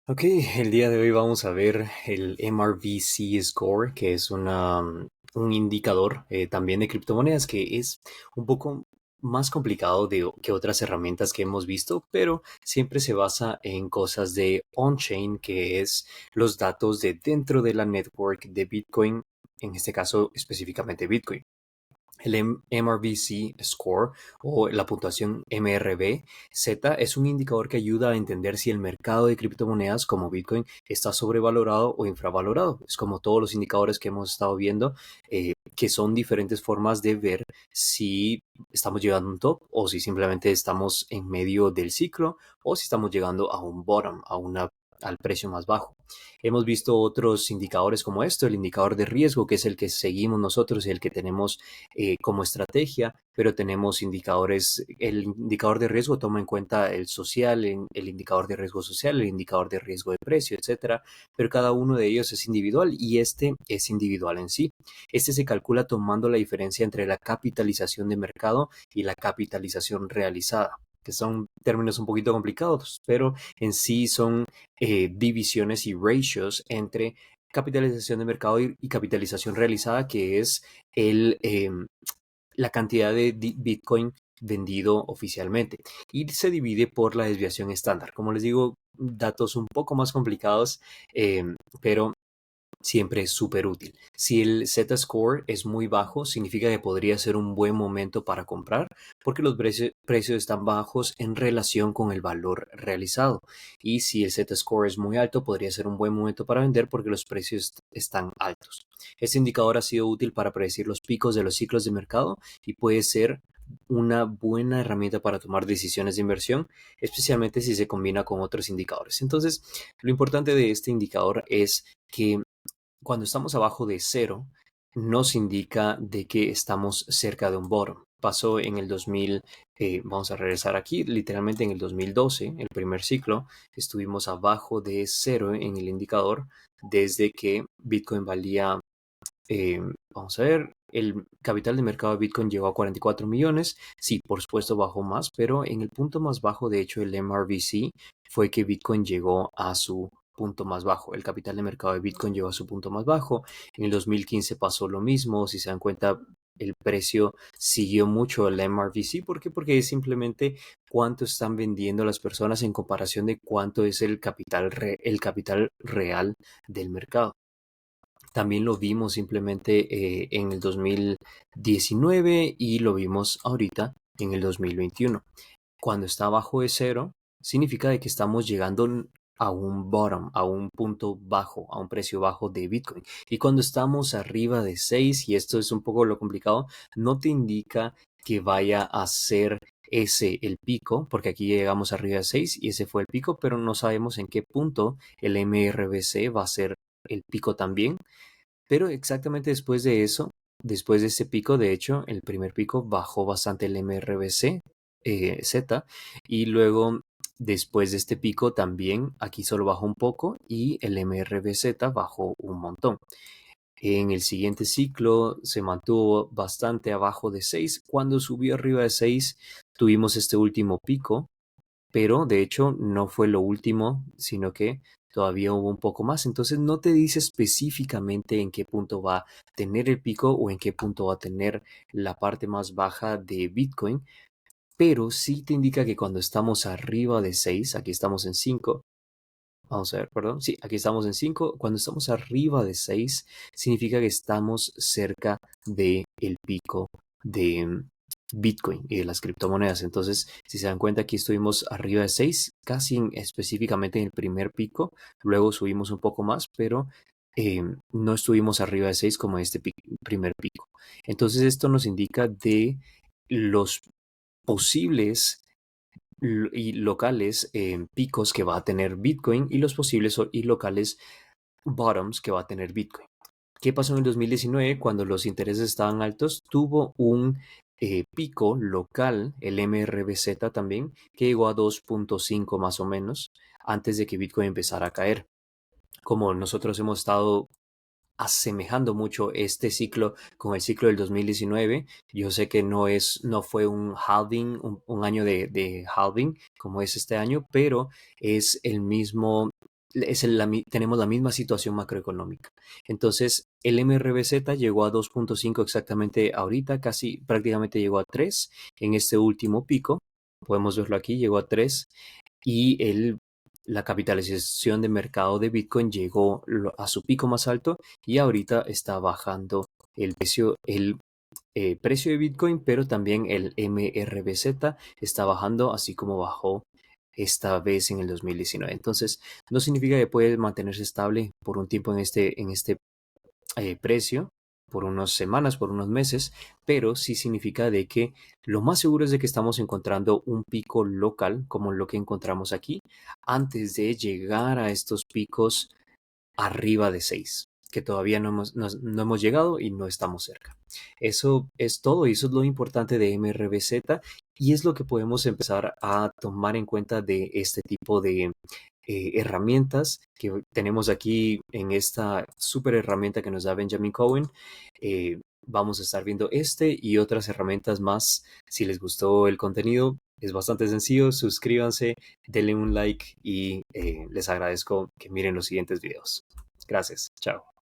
Ok, el día de hoy vamos a ver el MRVC Score, que es un indicador también de criptomonedas que es un poco más complicado que otras herramientas que hemos visto, pero siempre se basa en cosas de on-chain, que es los datos de dentro de la network de Bitcoin, en este caso específicamente Bitcoin. El MRVC Score o la puntuación MRV-Z es un indicador que ayuda a entender si el mercado de criptomonedas como Bitcoin está sobrevalorado o infravalorado. Es como todos los indicadores que hemos estado viendo, que son diferentes formas de ver si estamos llegando a un top o si simplemente estamos en medio del ciclo o si estamos llegando a un bottom, al precio más bajo. Hemos visto otros indicadores como esto, el indicador de riesgo, que es el que seguimos nosotros y el que tenemos como estrategia, pero tenemos indicadores, el indicador de riesgo toma en cuenta el social, el indicador de riesgo social, el indicador de riesgo de precio, etcétera, pero cada uno de ellos es individual y este es individual en sí. Este se calcula tomando la diferencia entre la capitalización de mercado y la capitalización realizada, que son términos un poquito complicados, pero en sí son divisiones y ratios entre capitalización de mercado y capitalización realizada, que es el, la cantidad de Bitcoin vendido oficialmente. Y se divide por la desviación estándar. Como les digo, datos un poco más complicados, pero siempre es súper útil. Si el Z-score es muy bajo, significa que podría ser un buen momento para comprar porque los precios están bajos en relación con el valor realizado. Y si el Z-score es muy alto, podría ser un buen momento para vender porque los precios están altos. Este indicador ha sido útil para predecir los picos de los ciclos de mercado y puede ser una buena herramienta para tomar decisiones de inversión, especialmente si se combina con otros indicadores. Entonces, lo importante de este indicador es que cuando estamos abajo de cero, nos indica de que estamos cerca de un bottom. Pasó en el 2000, vamos a regresar aquí, literalmente en el 2012, el primer ciclo, estuvimos abajo de cero en el indicador desde que Bitcoin valía, eh, vamos a ver, el capital de mercado de Bitcoin llegó a 44 millones. Sí, por supuesto bajó más, pero en el punto más bajo, de hecho, el MRVC fue que Bitcoin llegó a su punto más bajo. El capital de mercado de Bitcoin llegó a su punto más bajo. En el 2015 pasó lo mismo. Si se dan cuenta, el precio siguió mucho el MRVC. ¿Por qué? Porque es simplemente cuánto están vendiendo las personas en comparación de cuánto es el capital real del mercado. También lo vimos simplemente en el 2019 y lo vimos ahorita en el 2021. Cuando está abajo de cero, significa de que estamos llegando a un bottom, a un punto bajo, a un precio bajo de Bitcoin. Y cuando estamos arriba de 6, y esto es un poco lo complicado, no te indica que vaya a ser ese el pico, porque aquí llegamos arriba de 6 y ese fue el pico, pero no sabemos en qué punto el MRBC va a ser el pico también. Pero exactamente después de eso, después de ese pico, de hecho, el primer pico bajó bastante el MRBC Z, y luego después de este pico también aquí solo bajó un poco y el MRBZ bajó un montón. En el siguiente ciclo se mantuvo bastante abajo de 6. Cuando subió arriba de 6 tuvimos este último pico, pero de hecho no fue lo último, sino que todavía hubo un poco más. Entonces no te dice específicamente en qué punto va a tener el pico o en qué punto va a tener la parte más baja de Bitcoin, pero sí te indica que cuando estamos arriba de 6, aquí estamos en 5. Vamos a ver, perdón. Sí, aquí estamos en 5. Cuando estamos arriba de 6, significa que estamos cerca del pico de Bitcoin y de las criptomonedas. Entonces, si se dan cuenta, aquí estuvimos arriba de 6, casi específicamente en el primer pico. Luego subimos un poco más, pero no estuvimos arriba de 6 como en este primer pico. Entonces, esto nos indica de los posibles y locales picos que va a tener Bitcoin y los posibles y locales bottoms que va a tener Bitcoin. ¿Qué pasó en el 2019 cuando los intereses estaban altos? Tuvo un pico local, el MRBZ también, que llegó a 2.5 más o menos antes de que Bitcoin empezara a caer. Como nosotros hemos estado asemejando mucho este ciclo con el ciclo del 2019. Yo sé que no fue un halving, un año de halving como es este año, pero es tenemos la misma situación macroeconómica. Entonces, el MRBZ llegó a 2.5 exactamente ahorita, casi prácticamente llegó a 3 en este último pico. Podemos verlo aquí, llegó a 3 y la capitalización de mercado de Bitcoin llegó a su pico más alto y ahorita está bajando el precio de Bitcoin, pero también el MRBZ está bajando, así como bajó esta vez en el 2019. Entonces, no significa que puede mantenerse estable por un tiempo en este precio, por unas semanas, por unos meses, pero sí significa de que lo más seguro es de que estamos encontrando un pico local, como lo que encontramos aquí, antes de llegar a estos picos arriba de 6 que todavía no hemos llegado y no estamos cerca. Eso es todo y eso es lo importante de MRBZ y es lo que podemos empezar a tomar en cuenta de este tipo de herramientas que tenemos aquí en esta super herramienta que nos da Benjamin Cohen. Vamos a estar viendo este y otras herramientas más. Si les gustó el contenido, es bastante sencillo. Suscríbanse, denle un like y les agradezco que miren los siguientes videos. Gracias. Chao.